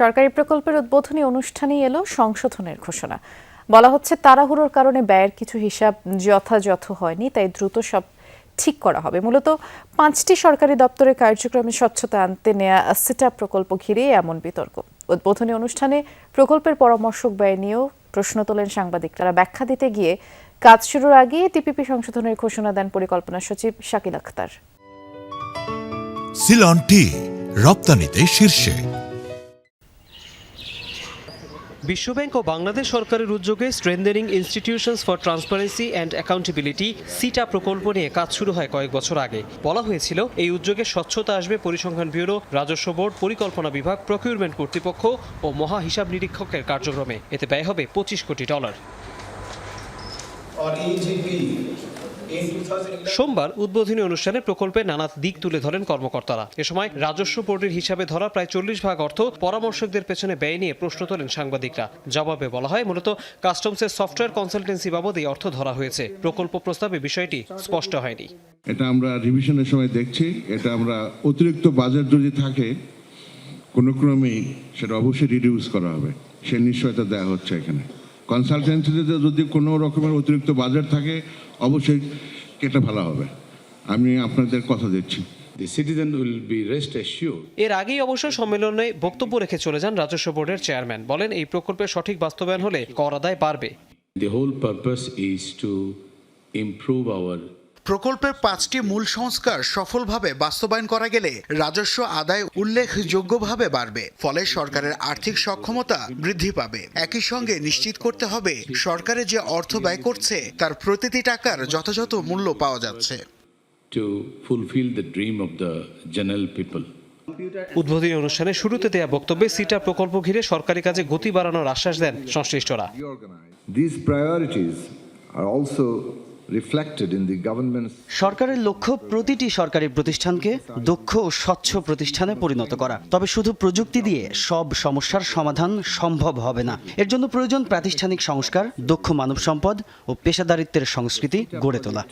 সরকারি প্রকল্পের উদ্বোধনী অনুষ্ঠানেই এলো সংশোধনের ঘোষণা। বলা হচ্ছে তাড়াহুড়োর কারণে ব্যয়ের কিছু হিসাব যথাযথ হয়নি, তাই দ্রুত সব ঠিক করা হবে। মূলত 5টি সরকারি দপ্তরের কার্যক্রমে স্বচ্ছতা আনতে নেয়া সিটা প্রকল্প ঘিরে এমন বিতর্ক। উদ্বোধনী অনুষ্ঠানে প্রকল্পের পরামর্শক ব্যয় নিয়েও প্রশ্ন তোলেন সাংবাদিকরা। ব্যাখ্যা দিতে গিয়ে কাজ শুরুর আগে টিপিপি সংশোধনের ঘোষণা দেন পরিকল্পনা সচিব শাকিল আখতার। সিলন টি রপ্তানিতে শীর্ষে। বিশ্বব্যাংক ও বাংলাদেশ সরকারের উদ্যোগে strengthening institutions for transparency and accountability SITA প্রকল্প নিয়ে কাজ শুরু হয় কয়েক বছর আগে। বলা হয়েছিল এই উদ্যোগে স্বচ্ছতা আসবে পরিসংখ্যান ব্যুরো, রাজস্ব বোর্ড, পরিকল্পনা বিভাগ, প্রকিউরমেন্ট কর্তৃপক্ষ ও মহা হিসাব নিরীক্ষকের কার্যক্রমে। এতে ব্যয় হবে $25 কোটি। সোমবার উদ্বোধনী অনুষ্ঠানে প্রকল্পের নানা দিক তুলে ধরেন কর্মকর্তারা। এ সময় রাজস্ব বোর্ডের হিসাবে ধরা প্রায় 40% অর্থ পরামর্শকদের পেছনে ব্যয় নিয়ে প্রশ্ন তোলেন সাংবাদিকরা। জবাবে বলা হয়, মূলত কাস্টমসের সফটওয়্যার কনসালটেন্সি বাবদ এই অর্থ ধরা হয়েছে। প্রকল্প প্রস্তাবে বিষয়টি স্পষ্ট হয়নি। এটা আমরা রিভিশনের সময় দেখছি। এটা আমরা অতিরিক্ত বাজেট যদি থাকে কোনো ক্রমেই সেটা অবশ্যই রিডিউস করা হবে, সে নিশ্চয়তা দেওয়া হচ্ছে। এখানে কনসালটেন্সিতে যদি কোনো রকমের অতিরিক্ত বাজেট থাকে অবশ্যই কেটে ফেলা হবে। আমি আপনাদের কথা দিচ্ছি। এর আগেই অবশ্য সম্মেলনে বক্তব্য রেখে চলে যান রাজস্ব বোর্ডের চেয়ারম্যান। বলেন, এই প্রকল্পের সঠিক বাস্তবায়ন হলে কর আদায় বাড়বে। প্রকল্পের 5টি মূল সংস্কার সফলভাবে বাস্তবায়ন করা গেলে রাজস্ব আদায় উল্লেখযোগ্যভাবে বাড়বে। ফলে সরকারের আর্থিক সক্ষমতা বৃদ্ধি পাবে। একই সঙ্গে নিশ্চিত করতে হবে সরকারে যে অর্থ ব্যয় করছে তার প্রতিটি টাকার যথাযথ মূল্য পাওয়া যাচ্ছে। উদ্বোধনী অনুষ্ঠানে শুরুতে দেয়া বক্তব্যে সিটা প্রকল্প ঘিরে সরকারি কাজে গতি বাড়ানোর আশ্বাস দেন সংশ্লিষ্টরা। সরকারের লক্ষ্য প্রতিটি সরকারি প্রতিষ্ঠানকে দক্ষ ও স্বচ্ছ প্রতিষ্ঠানে পরিণত করা। তবে শুধু প্রযুক্তি দিয়ে সব সমস্যার সমাধান সম্ভব হবে না। এর জন্য প্রয়োজন প্রাতিষ্ঠানিক সংস্কার, দক্ষ মানব সম্পদ ও পেশাদারিত্বের সংস্কৃতি গড়ে তোলা।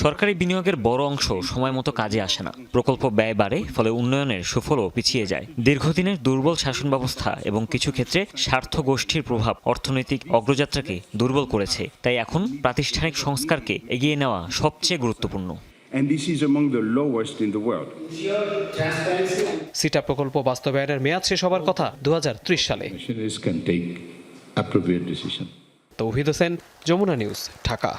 সরকারি বিনিয়োগের বড় অংশ সময় মতো কাজে আসে না। প্রকল্প ব্যয় বাড়ে, ফলে উন্নয়নের সুফলও পিছিয়ে যায়। দীর্ঘদিনের দুর্বল শাসন ব্যবস্থা এবং কিছু ক্ষেত্রে স্বার্থ গোষ্ঠীর প্রভাব অর্থনৈতিক অগ্রযাত্রাকে দুর্বল করেছে। তাই এখন প্রাতিষ্ঠানিক সংস্কারকে এগিয়ে নেওয়া সবচেয়ে গুরুত্বপূর্ণ। সিটা প্রকল্প বাস্তবায়নের মেয়াদ শেষ হবার কথা 2030 সালে। তৌহিদ হোসেন, যমুনা নিউজ, ঢাকা।